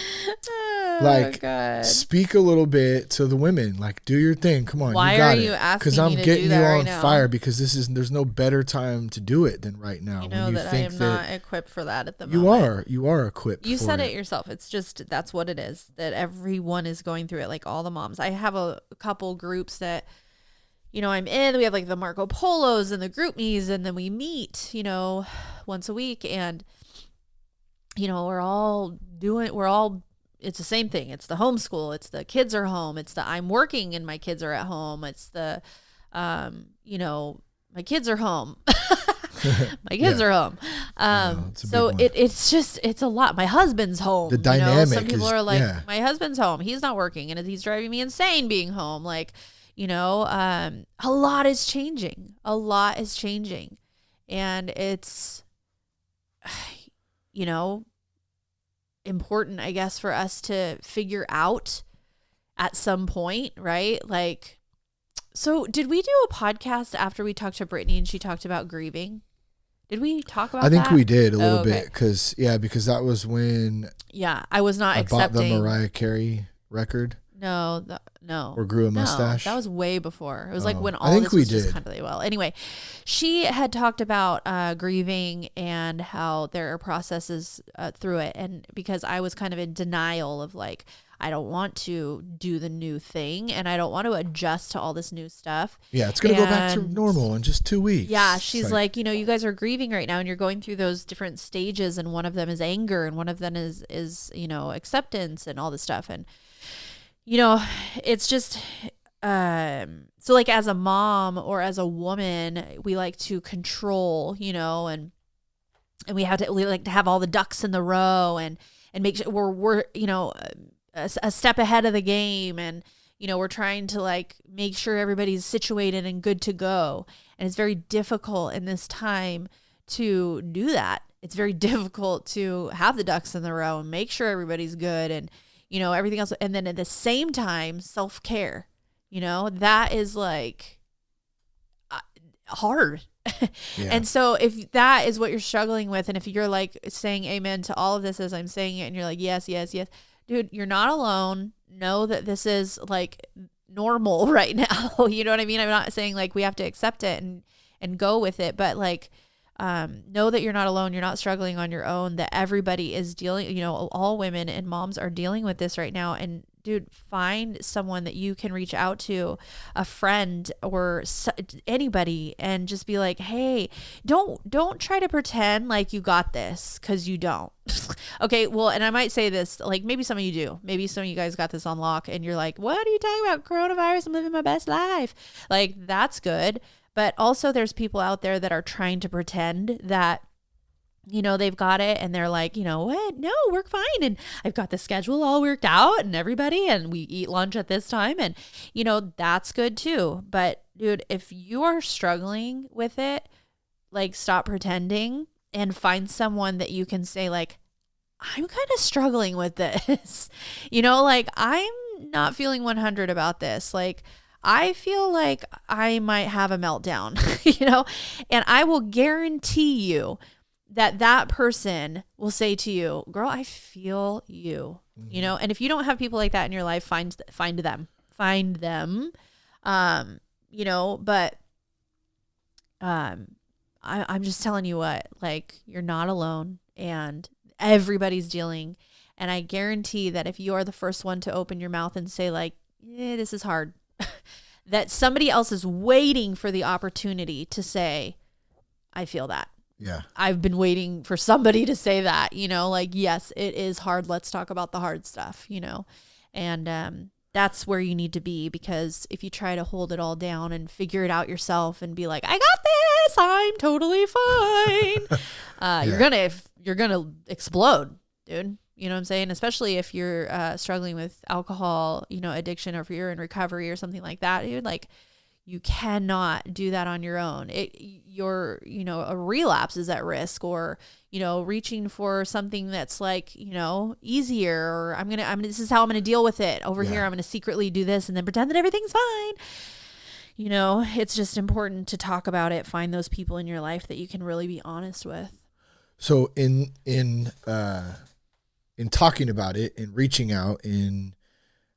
like, speak a little bit to the women. Like, do your thing. Come on, why you got are you asking? Because I'm me to getting do that you on right now? fire. Because there's no better time to do it than right now. You know when you that think I am not equipped for that at the you moment. You are equipped. You for said it yourself. It's just that's what it is. That everyone is going through it. Like all the moms. I have a couple groups that I'm in. We have like the Marco Polos and the group me's, and then we meet once a week, and it's the same thing. It's the homeschool. It's the kids are home. It's the I'm working and my kids are at home. It's the, my kids are home. My kids are home. So it's a lot. My husband's home. The dynamic. Some people are like, my husband's home. He's not working, and he's driving me insane being home. Like, a lot is changing. And it's, important, I guess, for us to figure out at some point, right? Like, so did we do a podcast after we talked to Brittany and she talked about grieving? Did we talk about that? I think we did a little bit because that was when I was not accepting bought the Mariah Carey record. No. Or grew a mustache. No, that was way before. It was like when all this was just kind of well. Anyway, she had talked about grieving and how there are processes through it. And because I was kind of in denial of like, I don't want to do the new thing and I don't want to adjust to all this new stuff. Yeah, it's going to go back to normal in just 2 weeks. Yeah, she's like, you guys are grieving right now and you're going through those different stages, and one of them is anger and one of them is acceptance and all this stuff. And it's just, so like as a mom or as a woman, we like to control, and we like to have all the ducks in the row and make sure we're a step ahead of the game. And, we're trying to like make sure everybody's situated and good to go. And it's very difficult in this time to do that. It's very difficult to have the ducks in the row and make sure everybody's good and, everything else. And then at the same time, self-care, that is like hard. Yeah. And so if that is what you're struggling with, and if you're like saying amen to all of this as I'm saying it, and you're like, yes, yes, yes, dude, you're not alone. Know that this is like normal right now. You know what I mean? I'm not saying like we have to accept it and go with it, but like, know that you're not alone. You're not struggling on your own, that everybody is dealing, all women and moms are dealing with this right now. And dude, find someone that you can reach out to, a friend or anybody, and just be like, hey, don't try to pretend like you got this, because you don't. Okay. Well, and I might say this, like maybe some of you do, maybe some of you guys got this on lock and you're like, what are you talking about? Coronavirus, I'm living my best life. Like, that's good. But also there's people out there that are trying to pretend that they've got it and they're like, what? No, we're fine. And I've got the schedule all worked out and everybody, and we eat lunch at this time. And, that's good too. But dude, if you are struggling with it, like, stop pretending and find someone that you can say, like, I'm kind of struggling with this, like, I'm not feeling 100 about this. Like, I feel like I might have a meltdown, and I will guarantee you that person will say to you, girl, I feel you, and if you don't have people like that in your life, find them, but, I'm just telling you what, like, you're not alone and everybody's dealing. And I guarantee that if you are the first one to open your mouth and say, like, this is hard, that somebody else is waiting for the opportunity to say, I feel that. Yeah. I've been waiting for somebody to say that, like, yes, it is hard. Let's talk about the hard stuff, and that's where you need to be, because if you try to hold it all down and figure it out yourself and be like, I got this, I'm totally fine. You're going to explode, dude. You know what I'm saying? Especially if you're struggling with alcohol, addiction, or if you're in recovery or something like that, dude, like, you cannot do that on your own. A relapse is at risk, or, reaching for something that's like, easier, or this is how I'm going to deal with it over here. I'm going to secretly do this and then pretend that everything's fine. It's just important to talk about it. Find those people in your life that you can really be honest with. So in talking about it and reaching out and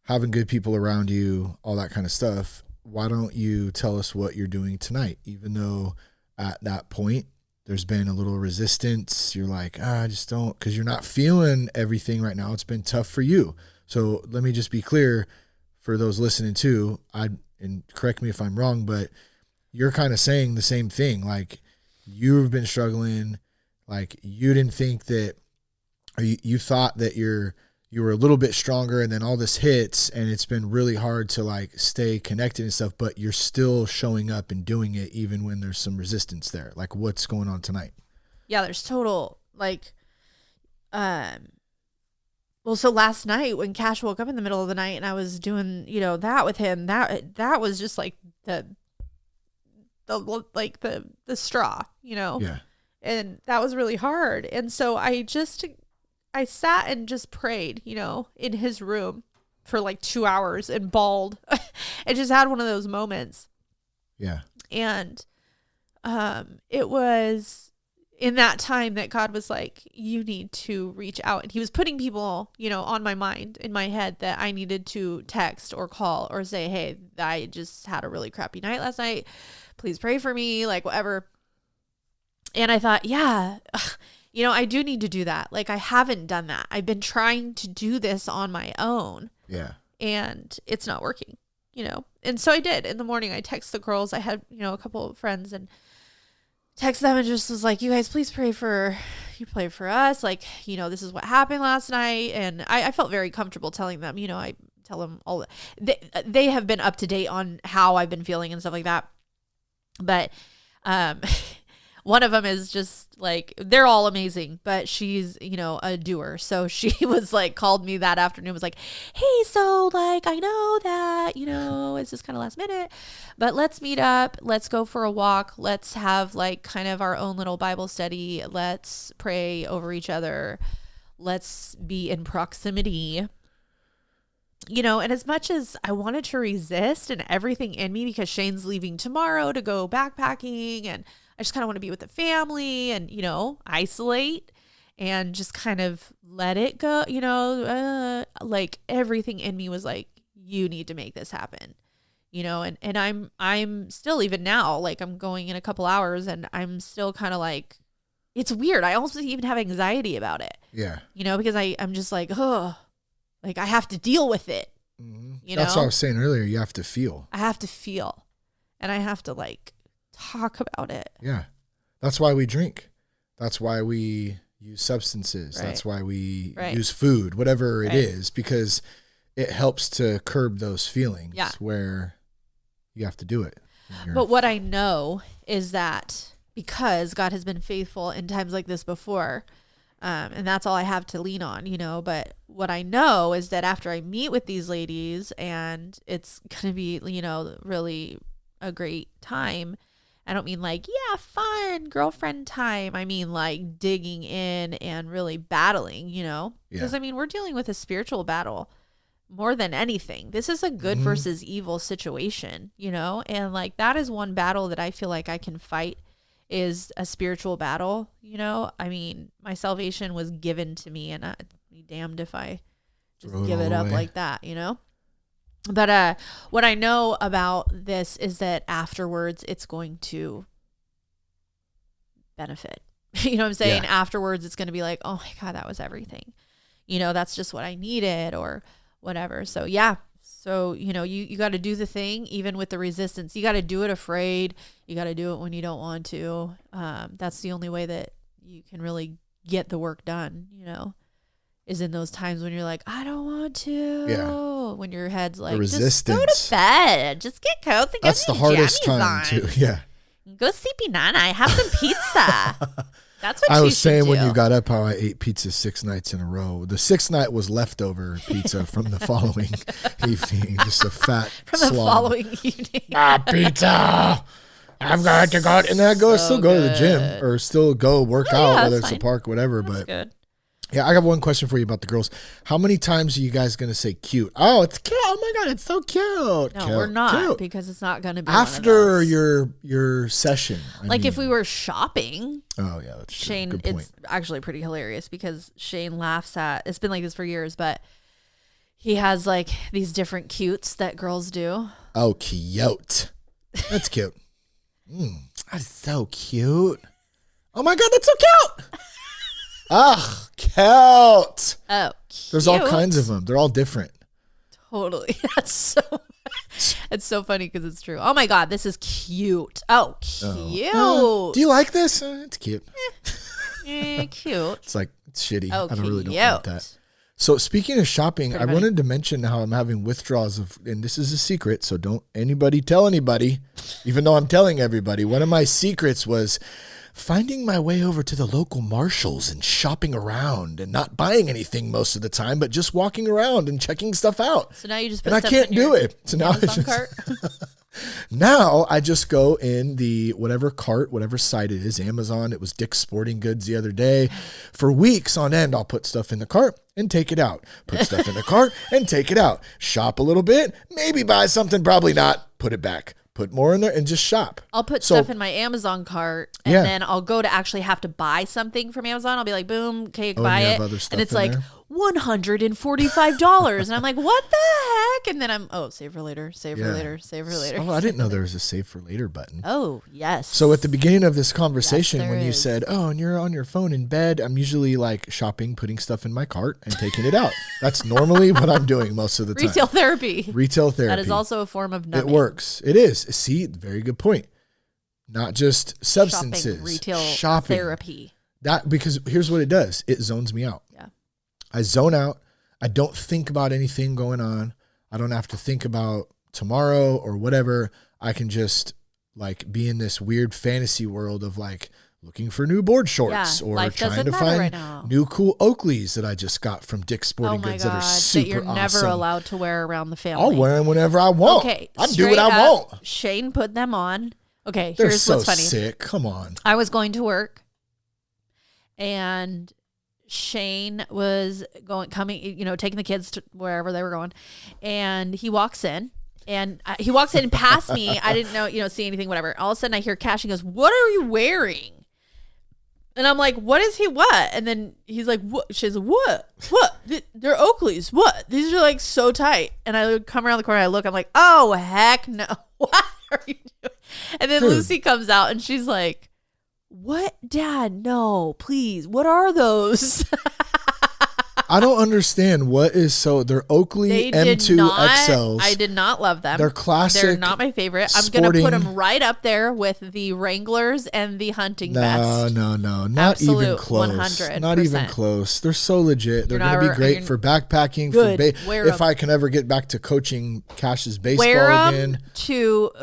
having good people around you, all that kind of stuff, why don't you tell us what you're doing tonight? Even though at that point there's been a little resistance, you're like, I just don't, because you're not feeling everything right now. It's been tough for you. So let me just be clear for those listening too. And correct me if I'm wrong, but you're kind of saying the same thing. Like, you've been struggling. Like, you didn't think that, or you thought that you were a little bit stronger, and then all this hits and it's been really hard to, like, stay connected and stuff, but you're still showing up and doing it even when there's some resistance there. Like, what's going on tonight? Yeah, there's total, like, well, so last night when Cash woke up in the middle of the night and I was doing, that with him, that was just like the straw, Yeah. And that was really hard. And so I sat and just prayed, in his room for like 2 hours and bawled. I just had one of those moments. Yeah. And it was in that time that God was like, you need to reach out. And he was putting people, on my mind, in my head, that I needed to text or call or say, hey, I just had a really crappy night last night. Please pray for me, like, whatever. And I thought, yeah, I do need to do that. Like, I haven't done that. I've been trying to do this on my own. Yeah. And it's not working, And so I did. In the morning, I texted the girls. I had, a couple of friends, and text them and just was like, you guys, please pray for us. Like, this is what happened last night. And I felt very comfortable telling them, I tell them all, they have been up to date on how I've been feeling and stuff like that. But, one of them is just like, they're all amazing, but she's, a doer. So she was like, called me that afternoon, was like, hey, so like, I know that, it's just kind of last minute, but let's meet up. Let's go for a walk. Let's have like kind of our own little Bible study. Let's pray over each other. Let's be in proximity. And as much as I wanted to resist and everything in me, because Shane's leaving tomorrow to go backpacking, and I just kind of want to be with the family and, isolate and just kind of let it go, like everything in me was like, you need to make this happen, and I'm still, even now, like, I'm going in a couple hours and I'm still kind of like, it's weird. I almost even have anxiety about it. Yeah. Because I'm just like, oh, like, I have to deal with it. Mm-hmm. That's what I was saying earlier. You have to feel. I have to feel, and I have to, like, talk about it. Yeah. That's why we drink. That's why we use substances. Right. That's why we use food, whatever it is, because it helps to curb those feelings where you have to do it. But what I know is that because God has been faithful in times like this before. And that's all I have to lean on, you know. But what I know is that after I meet with these ladies and it's going to be, you know, really a great time. I don't mean like, yeah, fun girlfriend time. I mean like digging in and really battling, you know, because I mean, we're dealing with a spiritual battle more than anything. This is a good versus evil situation, you know, and like that is one battle that I feel like I can fight, is a spiritual battle, you know. I mean, my salvation was given to me, and I'd be damned if I just give it up like that, you know. But what I know about this is that afterwards it's going to benefit. You know what I'm saying? Yeah. Afterwards it's going to be like, oh my God, that was everything. You know, that's just what I needed or whatever. So yeah. So, you know, you got to do the thing, even with the resistance. You got to do it afraid. You got to do it when you don't want to. That's the only way that you can really get the work done, you know, is in those times when you're like, I don't want to. Yeah. When your head's like, just go to bed. Just get cozy. That's the hardest time too. Yeah. Go sleepy nana. Have some pizza. That's what I was saying when you got up, how I ate pizza 6 nights in a row. The 6th night was leftover pizza from the following evening, just a fat from the following evening. Pizza. I've got to go, and then I still go to the gym or still go work out, whether it's a park, whatever. That's good. Yeah, I got one question for you about the girls. How many times are you guys going to say cute? Oh, it's cute. Oh my God, it's so cute. No, cute, we're not, cute. because it's not going to be after your session. Like if we were shopping. Oh yeah, that's true. Shane, good point. It's actually pretty hilarious because Shane laughs at, it's been like this for years, but he has like these different cutes that girls do. Oh, cute. That's cute. That's so cute. Oh my God, that's so cute. Ah, cute. Oh, cute. There's all kinds of them. They're all different. Totally. It's so funny because it's true. Oh my God, this is cute. Oh, cute. Do you like this? It's cute. Cute. It's like, it's shitty. Oh, I don't like that. So speaking of shopping, I wanted to mention how I'm having withdrawals of, and this is a secret, so don't anybody tell anybody, even though I'm telling everybody. One of my secrets was finding my way over to the local Marshalls and shopping around and not buying anything most of the time, but just walking around and checking stuff out. So now you just put and I can't do it. So now now I just go in the whatever cart, whatever site it is, Amazon. It was Dick's Sporting Goods the other day. For weeks on end, I'll put stuff in the cart and take it out. Put stuff in the cart and take it out. Shop a little bit, maybe buy something, probably not. Put it back. Put more in there and just shop. I'll put stuff in my Amazon cart and then I'll go to actually have to buy something from Amazon. I'll be like, boom, okay, buy it. And it's like $145. And I'm like, what the heck? And then save for later, save for later, save for later. Oh, I didn't know there was a save for later button. Oh, yes. So at the beginning of this conversation, when you said, oh, and you're on your phone in bed, I'm usually like shopping, putting stuff in my cart and taking it out. That's normally what I'm doing most of the time. Retail therapy. That is also a form of numbing. It works. It is. See, very good point. Not just substances. Shopping. Therapy. Because here's what it does. It zones me out. Yeah. I zone out. I don't think about anything going on. I don't have to think about tomorrow or whatever. I can just like be in this weird fantasy world of like looking for new board shorts or trying to find new cool Oakleys that I just got from Dick's Sporting Goods that are super awesome. That you're never allowed to wear around the family. I'll wear them whenever I want. Okay. I'll do what I want. Shane put them on. Okay. They're here's so what's funny. Sick. Come on. I was going to work and Shane was taking the kids to wherever they were going, and he walks in past me. I didn't know, see anything, whatever. All of a sudden I hear Cash and goes, "What are you wearing?" And I'm like, "What is he? What?" And then he's like, "What?" She's like, "What? They're Oakleys. What? These are like so tight." And I come around the corner, I look, I'm like, "Oh, heck no. What are you doing?" And then Lucy comes out and she's like, "What, Dad? No, please. What are those?" I don't understand they're Oakley M2 XLs. I did not love them. They're classic. They're not my favorite. I'm going to put them right up there with the Wranglers and the hunting vest. No. Not even close. 100%. Not even close. They're so legit. They're going to be great for backpacking. If I can ever get back to coaching Cash's baseball again.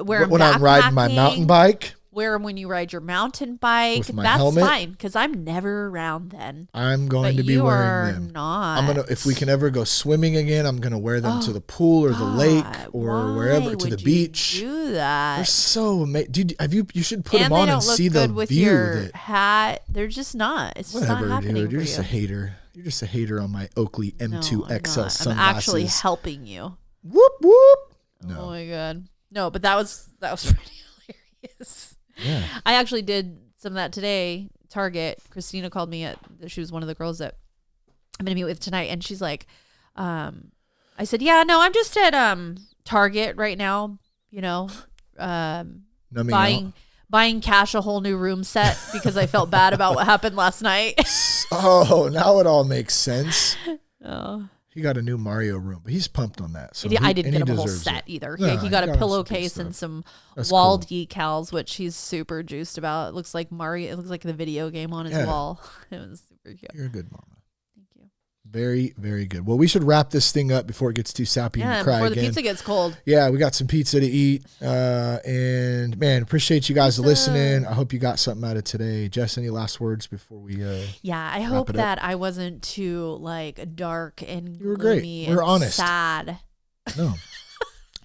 When I'm riding my mountain bike. wear them when you ride your mountain bike. With my That's helmet? fine because I'm never around then. I'm going But to be you wearing are them. not. I'm gonna, if we can ever go swimming again, I'm gonna wear them to the pool or the lake or wherever, to the beach. Do that. They're so amazing. Dude, you should put And them on they and don't look see good the with view. your That hat. They're just not. It's just not whatever, happening dude. You're for just you. a hater. You're just a hater on my Oakley M2 No, I'm XL not. sunglasses. I'm actually helping you. Whoop whoop. No. Oh my god. No, but that was pretty hilarious. Yeah. I actually did some of that today. Target. Christina called me she was one of the girls that I'm gonna meet with tonight, and she's like, I said, yeah, no, I'm just at Target right now, buying Cash a whole new room set because I felt bad about what happened last night. Oh, now it all makes sense. Oh. He got a new Mario room, but he's pumped on that. So I didn't get him a whole set either. No, he got a some pillowcase good and some That's wall cool. decals, which he's super juiced about. It looks like Mario. It looks like the video game on his wall. It was super cute. You're a good mama. Thank you. Very, very good. Well, we should wrap this thing up before it gets too sappy and cry before again. the pizza gets cold. Yeah, we got some pizza to eat. And man, appreciate you guys listening. I hope you got something out of today. Jess, any last words before we I hope that I wasn't too dark and You were gloomy great. We're and honest. sad. No.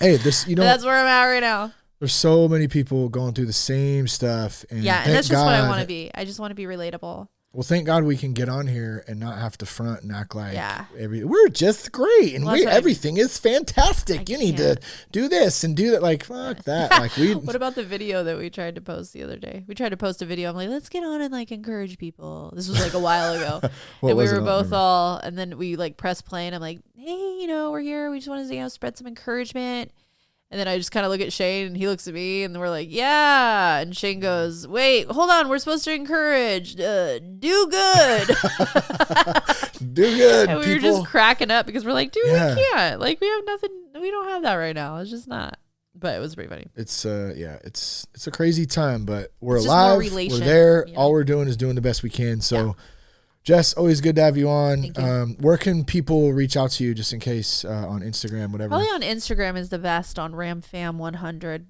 Hey, that's where I'm at right now. There's so many people going through the same stuff. And And that's just what I want to be. I just want to be relatable. Well, thank God we can get on here and not have to front and act like we're just great and everything is fantastic. You need to do this and do that. Like, fuck that. Like What about the video that we tried to post the other day? We tried to post a video. I'm like, let's get on and encourage people. This was a while ago. And we were both and then we press play and I'm like, hey, we're here. We just want to spread some encouragement. And then I just kind of look at Shane and he looks at me and we're like, yeah. And Shane goes, wait, hold on. We're supposed to encourage. Do good. Do good, and we people. were just cracking up because we're like, dude, we can't. We have nothing. We don't have that right now. It's just not. But it was pretty funny. It's it's a crazy time, but we're it's alive. We're there. All we're doing is doing the best we can. So Jess, always good to have you on. Thank you. Where can people reach out to you just in case on Instagram, whatever? Probably on Instagram is the best, on RamFam100.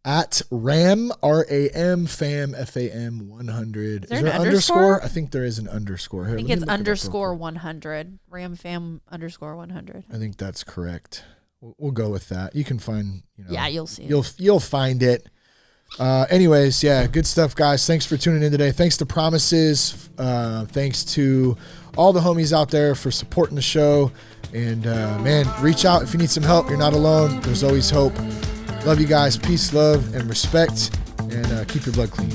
At Ram, RAM, Fam, FAM 100. Is there an underscore? I think there is an underscore. Here, I think it's underscore 100. RamFam underscore 100. I think that's correct. We'll go with that. You can find, you'll see. You'll find it. Anyways, good stuff, guys. Thanks for tuning in today. Thanks to Promises. Thanks to all the homies out there for supporting the show. And man, reach out if you need some help. You're not alone. There's always hope. Love you guys. Peace, love, and respect. And keep your blood clean.